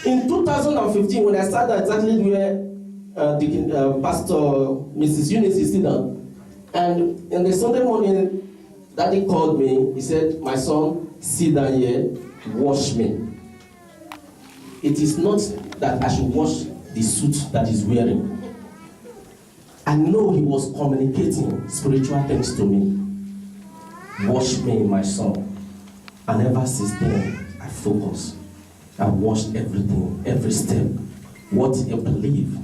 In 2015, when I started exactly where Pastor Mrs. Eunice is sitting down, and in the Sunday morning, Daddy called me. He said, "My son, sit down here, wash me." It is not that I should wash the suit that he's wearing. I know he was communicating spiritual things to me. Wash me, my son. And ever since then, I focus. I washed everything, every step. What I believe.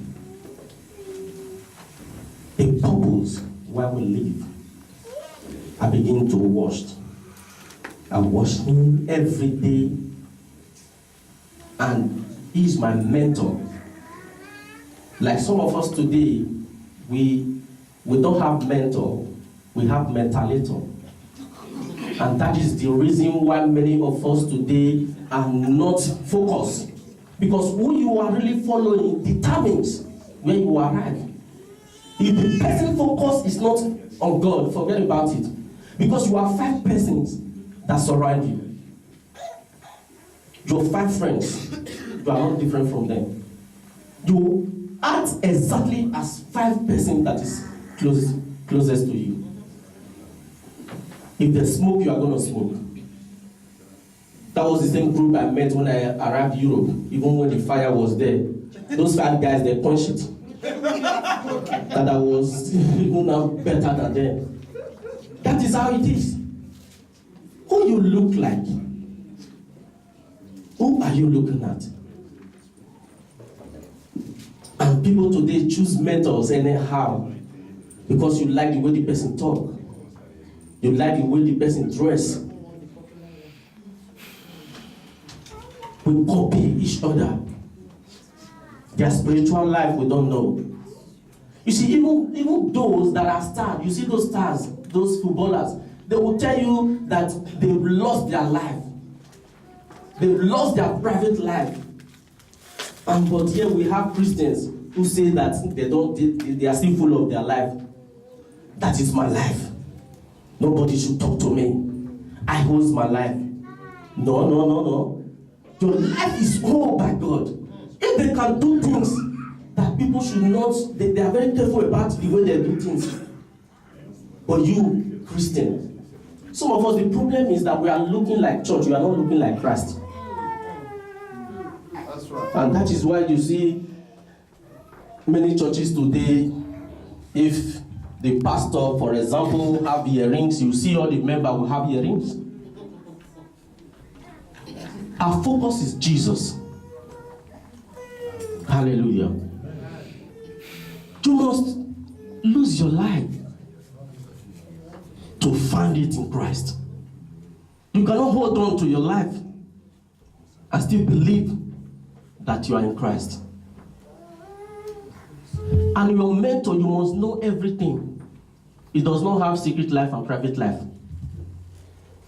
A purpose where we live. I begin to wash. I wash him every day. And he's my mentor. Like some of us today, we don't have mentor, we have mentalator. And that is the reason why many of us today are not focused. Because who you are really following determines where you arrive. If the person focus is not on God, forget about it. Because you have 5 persons that surround you. Your 5 friends, you are not different from them. You act exactly as 5 persons that is closest to you. If they smoke, you are going to smoke. That was the same group I met when I arrived in Europe. Even when the fire was there, those 5 guys, they punched it. That I was even now better than them. That is how it is. Who you look like? Who are you looking at? And people today choose mentors anyhow because you like the way the person talk. You like the way the person dress. We copy each other. Their spiritual life we don't know. You see, even those that are stars, you see those stars, those footballers, they will tell you that they've lost their life. They've lost their private life. But here we have Christians who say that they are still full of their life. That is my life. Nobody should talk to me. I host my life. No. Your life is owned by God. If they can do things that people should not, they are very careful about the way they do things. But you, Christian, some of us, the problem is that we are looking like church, we are not looking like Christ. That's right. And that is why you see many churches today, if the pastor, for example, have earrings, you see all the members will have earrings. Our focus is Jesus. Hallelujah. You must lose your life to find it in Christ. You cannot hold on to your life and still believe that you are in Christ. And your mentor, you must know everything. He does not have secret life and private life.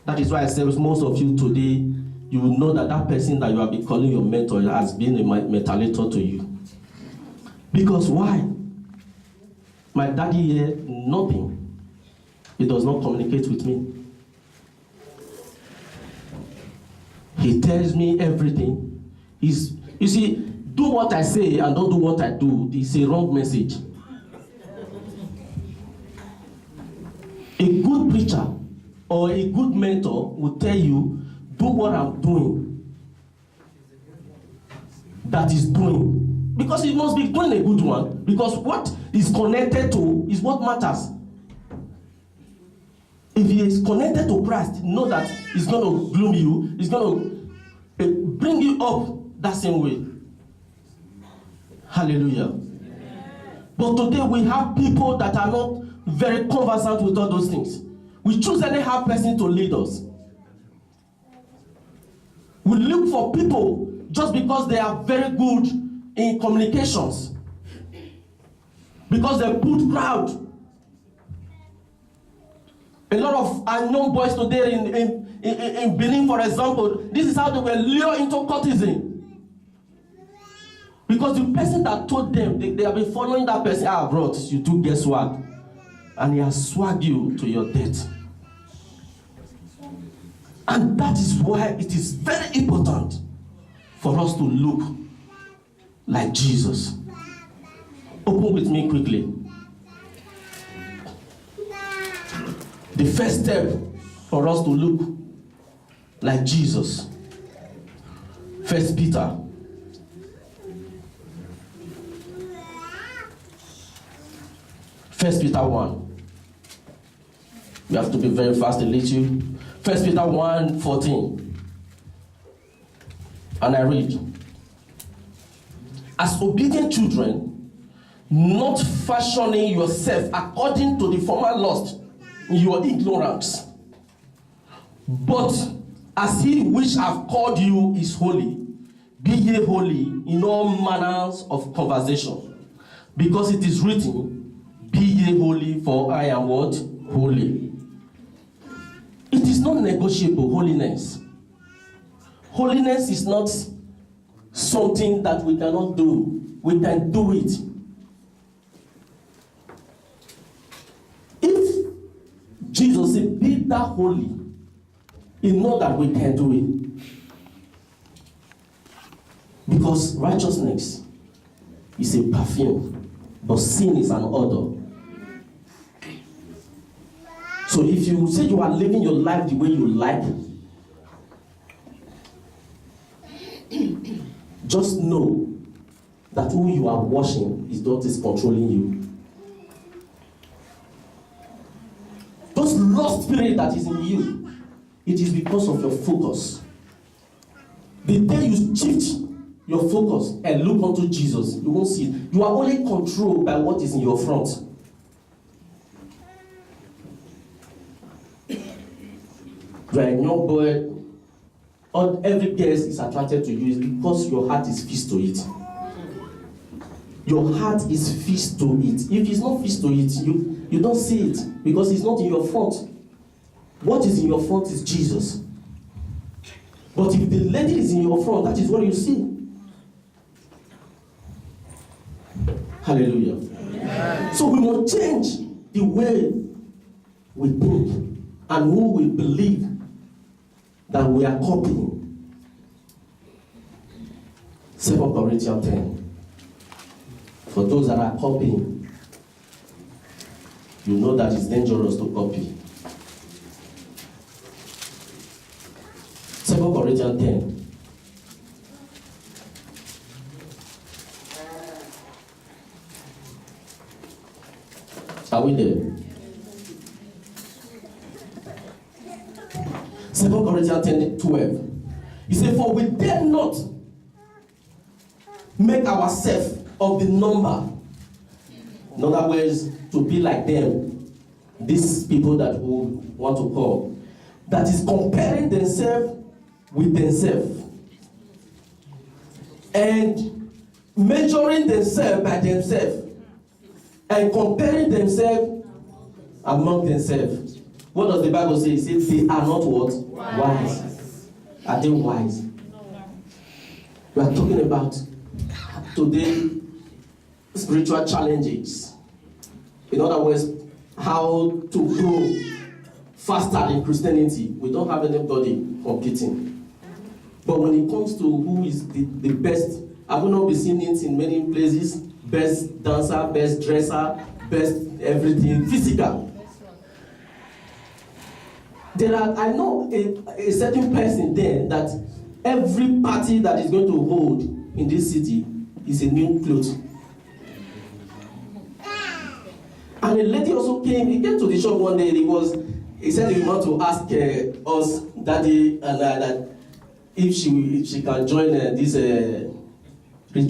That is why I say most of you today, you will know that that person that you have been calling your mentor has been a mentalator to you. Because why? My daddy here, nothing. He does not communicate with me. He tells me everything. You see, do what I say and don't do what I do. It's a wrong message. A good preacher or a good mentor will tell you, do what I'm doing. That is doing. Because he must be doing a good one. Because what is connected to is what matters. If he is connected to Christ, know that he's going to groom you. He's going to bring you up that same way. Hallelujah. But today we have people that are not very conversant with all those things. We choose anyhow person to lead us. We look for people just because they are very good in communications. Because they put crowd. A lot of unknown boys today in Benin, for example, this is how they were lured into cultism. Because the person that told them, they have been following that person, bro, you do get swag. And he has swagged you to your death. And that is why it is very important for us to look like Jesus. Open with me quickly. The first step for us to look like Jesus. 1 Peter. First Peter 1. We have to be very fast and little. 1 Peter 1:14. And I read. As obedient children, not fashioning yourself according to the former lust in your ignorance, but as he which have called you is holy, be ye holy in all manners of conversation, because it is written, be ye holy, for I am what? Holy. It is not negotiable, holiness. Holiness is not something that we cannot do. We can do it. If Jesus said, be that holy, it's not that we can do it. Because righteousness is a perfume, but sin is an odor. So if you say you are living your life the way you like, just know that who you are washing is what is controlling you. Those lost spirit that is in you, it is because of your focus. The day you shift your focus and look unto Jesus, you won't see it. You are only controlled by what is in your front. You are a young boy. Every guest is attracted to you because your heart is fixed to it. Your heart is fixed to it. If it's not fixed to it, you don't see it because it's not in your front. What is in your front is Jesus. But if the lady is in your front, that is what you see. Hallelujah. Amen. So we must change the way we think and who we believe that we are copying. 2 Corinthians 10. For those that are copying, you know that it's dangerous to copy. 2 Corinthians 10. Are we there? 2 Corinthians 10:12. He said, for we dare not make ourselves of the number. In other words, to be like them. These people that we want to call. That is comparing themselves with themselves. And measuring themselves by themselves. And comparing themselves among themselves. What does the Bible say? It says they are not what? Wise. Are they wise? We are talking about today spiritual challenges. In other words, how to grow faster in Christianity. We don't have anybody competing. But when it comes to who is the best, I will not be seeing it in many places. Best dancer, best dresser, best everything, physical. I know a certain person there that every party that is going to hold in this city is a new clothes. And a lady also he came to the shop one day, he said he wanted to ask us, Daddy, and that if she can join this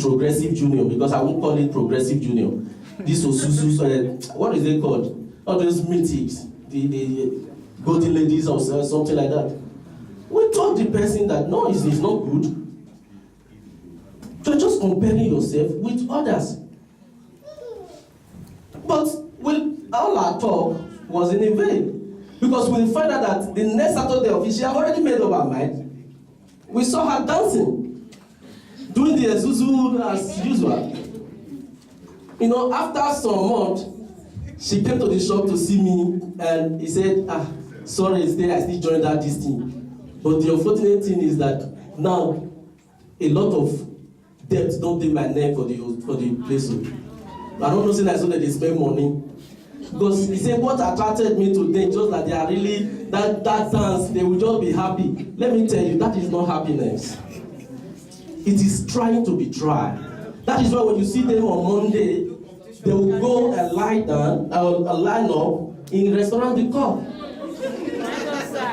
Progressive Junior, because I won't call it Progressive Junior. This was what is it called? All those meetings, the golden ladies or something like that. We told the person that no, it's not good. You're just comparing yourself with others. But all our talk was in vain. Because we find out that the next Saturday she had already made up her mind. We saw her dancing, doing the Zuzu as usual. You know, after some months, she came to the shop to see me and he said, sorry, I still joined that this thing. But the unfortunate thing is that now a lot of debt don't take my neck for the place. I don't know say that so that they spend money. Because he said what attracted me to them just that they are really that dance, they will just be happy. Let me tell you, that is not happiness. It is trying to be dry. That is why when you see them on Monday, they will go and lie down or line up in restaurant decor.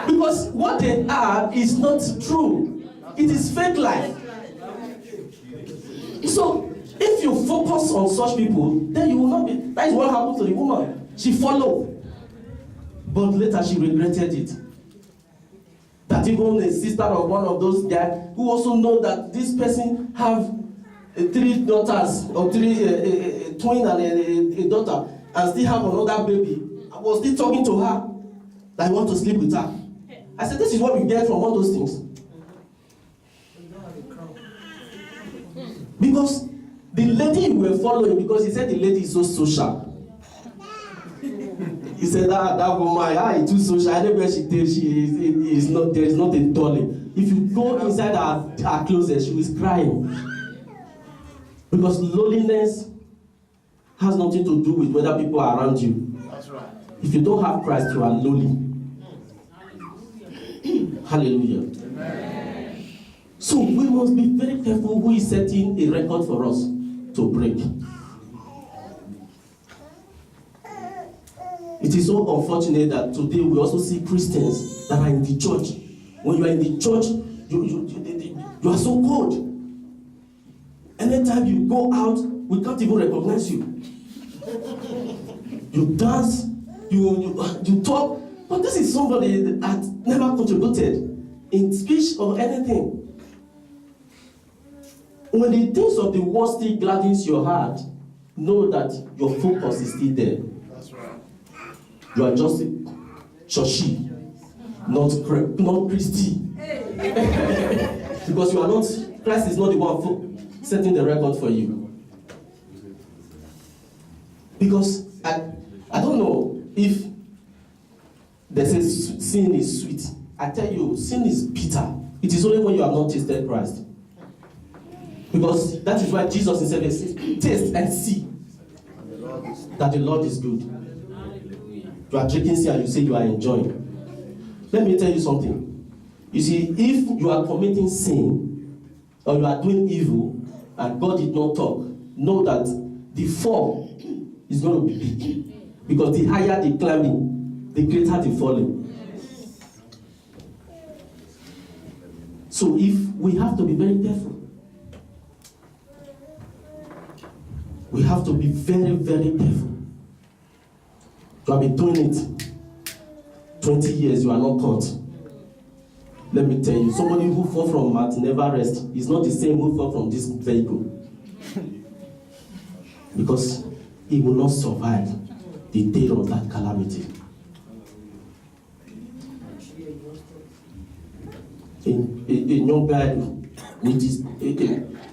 Because what they are is not true. It is fake life. So if you focus on such people, then you will not be. That is what happened to the woman. She followed, but later she regretted it. That even a sister of one of those guys who also know that this person have 3 daughters or 3 twin and a daughter, and still have another baby. I was still talking to her that I want to sleep with her. I said, this is what we get from all those things. Because the lady we were following, because he said the lady is so social. He said that woman, is too social. Anywhere she takes, is not. There is not a dolly. If you go inside her closet, she was crying. Because loneliness has nothing to do with whether people are around you. That's right. If you don't have Christ, you are lonely. Hallelujah. Amen. So we must be very careful who is setting a record for us to break. It is so unfortunate that today we also see Christians that are in the church. When you are in the church, you are so cold. Anytime you go out, we can't even recognize you. You dance, you talk, but this is somebody that never contributed in speech or anything. When the things of the world still gladdens your heart, know that your focus is still there. That's right. You are just churchy, not Christy. Because you are not, Christ is not the one setting the record for you. Because I don't know if they say sin is sweet. I tell you, sin is bitter. It is only when you have not tasted Christ. Because that is why Jesus himself says, taste and see that the Lord is good. You are drinking sin and you say you are enjoying. Let me tell you something. You see, if you are committing sin or you are doing evil and God did not talk, know that the fall is going to be big. Because the higher the climbing, the greater the falling. So if we have to be very careful. We have to be very, very careful. You have been doing it 20 years, you are not caught. Let me tell you, somebody who fell from Mount Everest is not the same who fell from this vehicle. Because he will not survive the day of that calamity. A young guy with his,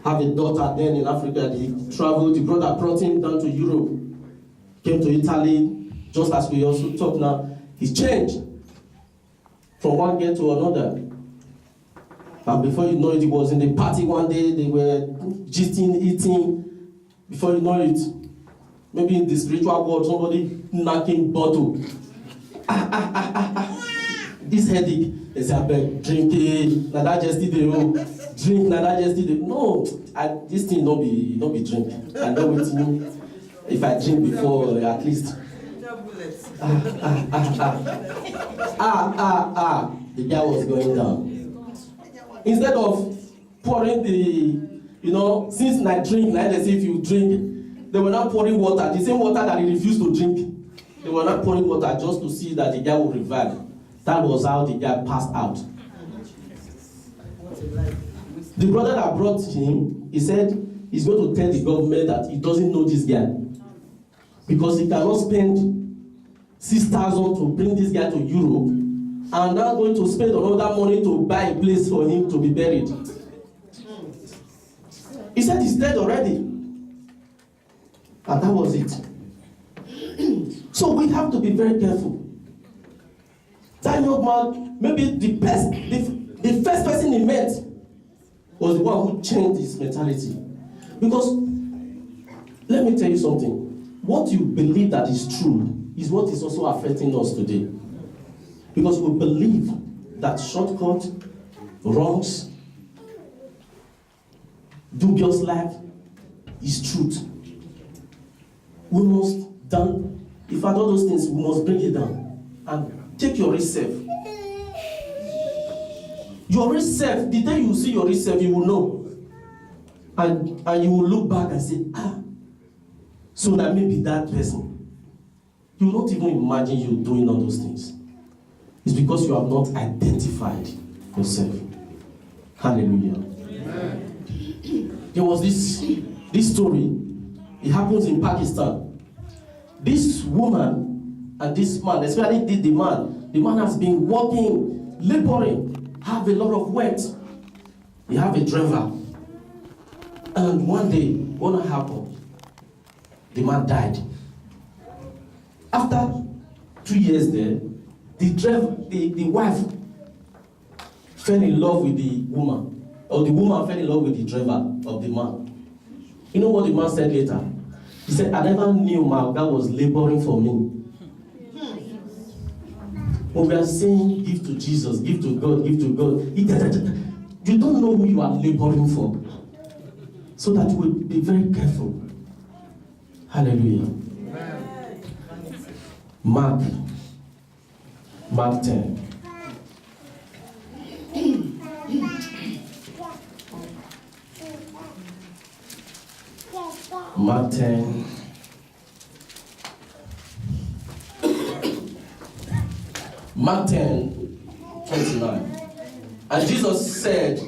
have a daughter then in Africa. He traveled, the brother brought him down to Europe, came to Italy, just as we also talk now. He changed from one girl to another. And before you know it, he was in the party one day, they were gisting, eating. Before you know it, maybe in the spiritual world, somebody knocking bottle. This headache, they say, I beg, drink it, now that just did the drink, now that just did the no, this thing don't be drink. I know it, if I drink before, at least. The guy was going down. Instead of pouring the, since I drink, like they say if you drink, they were not pouring water, the same water that he refused to drink. They were not pouring water just to see that the guy would revive. That was how the guy passed out. The brother that brought him, he said he's going to tell the government that he doesn't know this guy. Because he cannot spend 6,000 to bring this guy to Europe and now going to spend another money to buy a place for him to be buried. He said he's dead already. And that was it. So we have to be very careful. That young man, maybe the first person he met was the one who changed his mentality. Because, let me tell you something. What you believe that is true is what is also affecting us today. Because we believe that shortcut, wrongs, dubious life is truth. We must down, if at all those things, we must bring it down and take your risk self. Your risk self, the day you see your risk self, you will know. And you will look back and say, so that may be that person. You will not even imagine you doing all those things. It's because you have not identified yourself. Hallelujah. Amen. There was this story. It happens in Pakistan. This woman and this man, especially the man has been working, laboring, have a lot of work. He have a driver. And one day, what happened? The man died. After 2 years there, the wife fell in love with the woman, or the woman fell in love with the driver of the man. You know what the man said later? He said, I never knew my guy was laboring for me. When we are saying, give to Jesus, give to God, you don't know who you are laboring for. So that you will be very careful. Hallelujah. Mark 10. Mark 10. Mark 10, 29. And Jesus said,